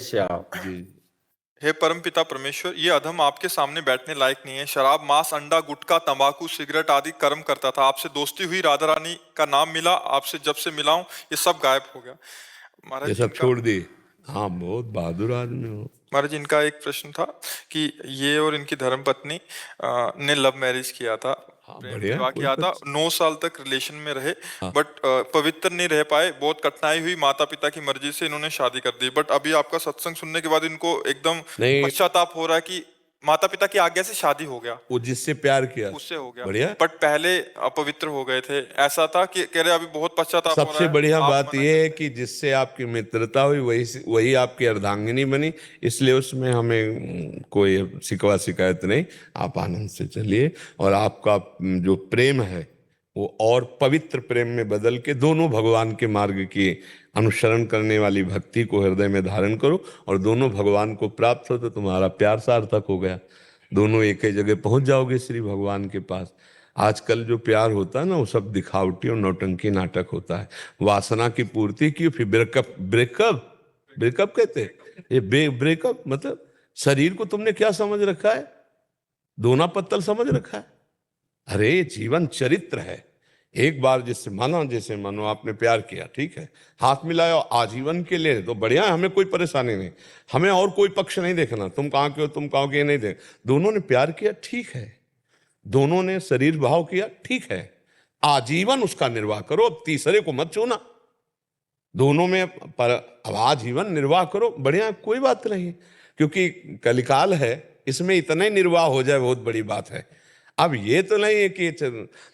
श्याम जी। हे परमपिता परमेश्वर, ये अधम आपके सामने बैठने लायक नहीं है। शराब, मांस, अंडा, गुटखा, तंबाकू, सिगरेट आदि कर्म करता था। आपसे दोस्ती हुई, राधा रानी का नाम मिला, आपसे जब से मिला हूं ये सब गायब हो गया। ये महाराज सब इनका छोड़ दिए। हाँ, बहुत बहादुर आदमी हो। महाराज इनका एक प्रश्न था कि ये और इनकी धर्मपत्नी ने लव मैरिज किया था, हाँ, प्रेम बढ़िया, विवाह कोई किया था, पक्ष। 9 साल तक रिलेशन में रहे, हाँ। बट पवित्र नहीं रह पाए। बहुत कठिनाई हुई, माता पिता की मर्जी से इन्होंने शादी कर दी। बट अभी आपका सत्संग सुनने के बाद इनको एकदम नहीं, पश्चाताप हो रहा है कि माता पिता की आज्ञा से शादी हो गया, वो जिससे प्यार किया उससे हो गया। बढ़िया। बट पहले अपवित्र हो गए थे, ऐसा था कि कह रहे अभी बहुत पश्चाताप हो रहा सबसे है। बढ़िया आप बात मना यह है करते कि जिससे आपकी मित्रता हुई वही वही आपकी अर्धांगिनी बनी, इसलिए उसमें हमें कोई शिकवा शिकायत नहीं। आप आनंद से चलिए और आपका जो प्रेम है वो और पवित्र प्रेम में बदल के दोनों भगवान के मार्ग की अनुसरण करने वाली भक्ति को हृदय में धारण करो और दोनों भगवान को प्राप्त हो तो तुम्हारा प्यार सार्थक हो गया। दोनों एक ही जगह पहुंच जाओगे श्री भगवान के पास। आजकल जो प्यार होता है ना वो सब दिखावटी और नौटंकी नाटक होता है। वासना की पूर्ति की, फिर ब्रेकअप ब्रेकअप ब्रेकअप कहते हैं। ये ब्रेकअप मतलब शरीर को तुमने क्या समझ रखा है? दोना पत्तल समझ रखा है? अरे ये जीवन चरित्र है। एक बार जैसे मानो आपने प्यार किया, ठीक है, हाथ मिलाया आजीवन के लिए तो बढ़िया है, हमें कोई परेशानी नहीं। हमें और कोई पक्ष नहीं देखना, तुम कहाँ के हो तुम कहाँ के नहीं देख। दोनों ने प्यार किया, ठीक है, दोनों ने शरीर भाव किया, ठीक है, आजीवन उसका निर्वाह करो, अब तीसरे को मत छूना। दोनों में पर अब आजीवन निर्वाह करो, बढ़िया, कोई बात नहीं, क्योंकि कलिकाल है, इसमें इतना ही निर्वाह हो जाए बहुत बड़ी बात है। अब ये तो नहीं है कि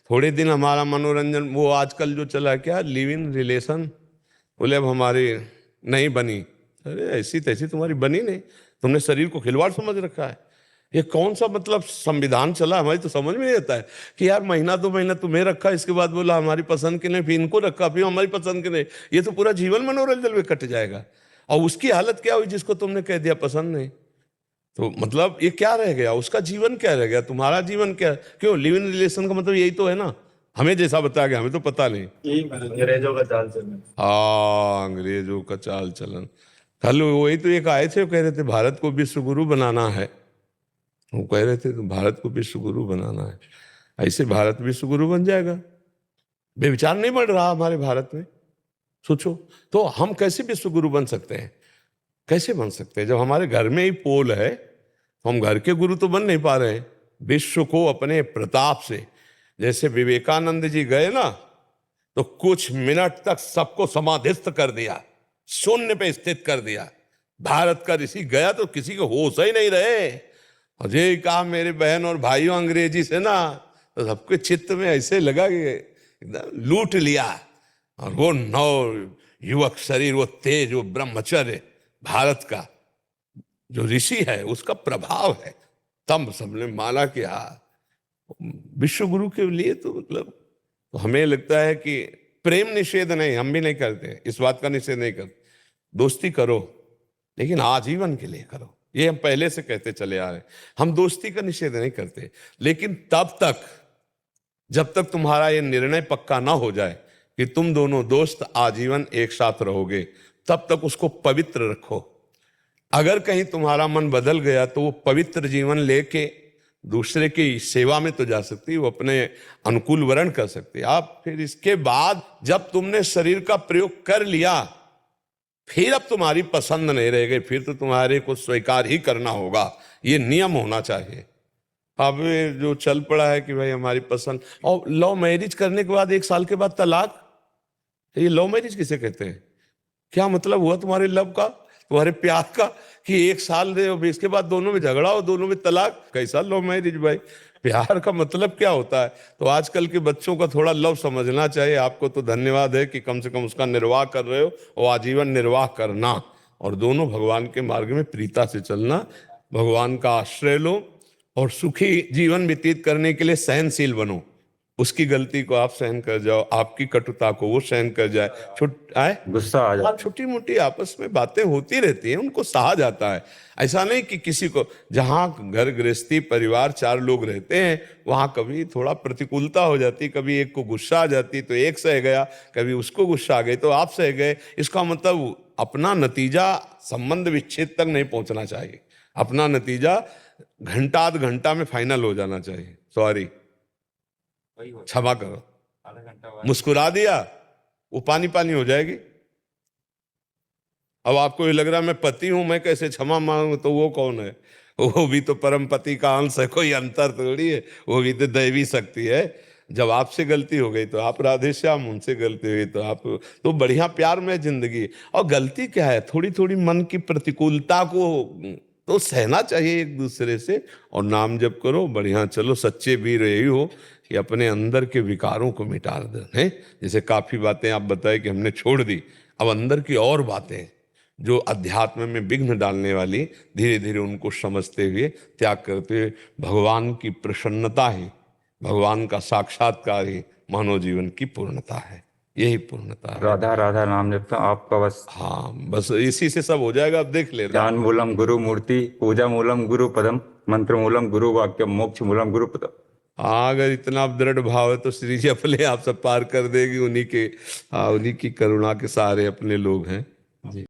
थोड़े दिन हमारा मनोरंजन, वो आजकल जो चला क्या लिव इन रिलेशन, बोले अब हमारी नहीं बनी। अरे ऐसी तैसी तुम्हारी बनी नहीं, तुमने शरीर को खिलवाड़ समझ रखा है। ये कौन सा मतलब संविधान चला, हमारी तो समझ में नहीं आता है कि यार महीना 2 महीना तुम्हें रखा, इसके बाद बोला हमारी पसंद के नहीं, फिर इनको रखा, फिर हमारी पसंद के नहीं। ये तो पूरा जीवन मनोरंजन में कट जाएगा। और उसकी हालत क्या हुई जिसको तुमने कह दिया पसंद नहीं, तो मतलब ये क्या रह गया, उसका जीवन क्या रह गया, तुम्हारा जीवन क्या? क्यों लिव इन रिलेशन का मतलब यही तो है ना, हमें जैसा बताया गया, हमें तो पता नहीं। यही अंग्रेजों का चाल चलन। हाँ, अंग्रेजों का चाल चलन। कल वही तो एक आए थे, वो कह रहे थे भारत को विश्व गुरु बनाना है। वो कह रहे थे तो भारत को विश्व गुरु बनाना है, ऐसे भारत विश्व गुरु बन जाएगा? बेविचार नहीं बढ़ रहा हमारे भारत में, सोचो। तो हम कैसे विश्व गुरु बन सकते हैं? कैसे बन सकते हैं जब हमारे घर में ही पोल है? तो हम घर के गुरु तो बन नहीं पा रहे हैं। विश्व को अपने प्रताप से, जैसे विवेकानंद जी गए ना तो कुछ मिनट तक सबको समाधिस्थ कर दिया, शून्य पे स्थित कर दिया। भारत का ऋषि गया तो किसी को होश ही नहीं रहे। और ये कहा मेरे बहन और भाइयों अंग्रेजी से ना, तो सबके चित्त में ऐसे लगा कि एकदम लूट लिया। और वो नौ युवक शरीर, वो तेज, वो ब्रह्मचर्य भारत का जो ऋषि है उसका प्रभाव है, तब सबने माना कि हाँ विश्व गुरु के लिए तो मतलब, तो हमें लगता है कि प्रेम निषेध नहीं, हम भी नहीं करते, इस बात का निषेध नहीं करते। दोस्ती करो लेकिन आजीवन के लिए करो, ये हम पहले से कहते चले आ रहे हैं। हम दोस्ती का निषेध नहीं करते, लेकिन तब तक जब तक तुम्हारा ये निर्णय पक्का ना हो जाए कि तुम दोनों दोस्त आजीवन एक साथ रहोगे, तब तक उसको पवित्र रखो। अगर कहीं तुम्हारा मन बदल गया तो वो पवित्र जीवन लेके दूसरे की सेवा में तो जा सकती है, वो अपने अनुकूल वर्ण कर सकती है। आप फिर इसके बाद जब तुमने शरीर का प्रयोग कर लिया, फिर अब तुम्हारी पसंद नहीं रह गई, फिर तो तुम्हारे को स्वीकार ही करना होगा, ये नियम होना चाहिए। अब जो चल पड़ा है कि भाई हमारी पसंद, और लव मैरिज करने के बाद 1 साल के बाद तलाक, ये लव मैरिज किसे कहते हैं? क्या मतलब हुआ तुम्हारे लव का, तुम्हारे प्यार का, कि 1 साल दे और इसके बाद दोनों में झगड़ा हो, दोनों में तलाक? कैसा लव मैरिज भाई? प्यार का मतलब क्या होता है? तो आजकल के बच्चों का थोड़ा लव समझना चाहिए। आपको तो धन्यवाद है कि कम से कम उसका निर्वाह कर रहे हो, और आजीवन निर्वाह करना, और दोनों भगवान के मार्ग में प्रीता से चलना, भगवान का आश्रय लो और सुखी जीवन व्यतीत करने के लिए सहनशील बनो। उसकी गलती को आप सहन कर जाओ, आपकी कटुता को वो सहन कर जाए। गुस्सा आ जाता, छोटी मोटी आपस में बातें होती रहती हैं, उनको सहा जाता है। ऐसा नहीं कि किसी को, जहाँ घर गृहस्थी परिवार 4 लोग रहते हैं वहाँ कभी थोड़ा प्रतिकूलता हो जाती, कभी एक को गुस्सा आ जाती तो एक सह गया, कभी उसको गुस्सा आ गई तो आप सह गए। इसका मतलब अपना नतीजा संबंध विच्छेद तक नहीं पहुंचना चाहिए। अपना नतीजा घंटा आध घंटा में फाइनल हो जाना चाहिए। सॉरी, क्षमा करो, मुस्कुरा दिया वो पानी पानी हो जाएगी। अब आपको ये लग रहा है मैं पति हूं, मैं कैसे क्षमा मांगू, तो वो कौन है? वो भी तो परम पति का अंश है, कोई अंतर थोड़ी है, वो भी तो दैवी शक्ति है। जब आपसे गलती हो गई तो आप राधे श्याम, उनसे गलती हुई तो आप, तो बढ़िया प्यार में जिंदगी। और गलती क्या है, थोड़ी थोड़ी मन की प्रतिकूलता को तो सहना चाहिए एक दूसरे से, और नाम जप करो, बढ़िया चलो। सच्चे वीर यही हो कि अपने अंदर के विकारों को मिटा दें। जैसे काफी बातें आप बताए कि हमने छोड़ दी, अब अंदर की और बातें जो अध्यात्म में विघ्न डालने वाली, धीरे धीरे उनको समझते हुए, त्याग करते हुए, भगवान की प्रसन्नता ही, भगवान का साक्षात्कार ही मानव जीवन की पूर्णता है। यही पूर्णता है। राधा राधा नाम जपता आपका बस। हाँ, बस इसी से सब हो जाएगा। अब देख ले, ज्ञान मूलम गुरु मूर्ति, पूजा मूलम गुरु पदम, मंत्र मूलम गुरु वाक्यम, मोक्ष मूलम गुरु पदम। हाँ, अगर इतना दृढ़ भाव है तो श्री जी अपने आप सब पार कर देगी। उन्हीं की करुणा के सहारे अपने लोग हैं जी।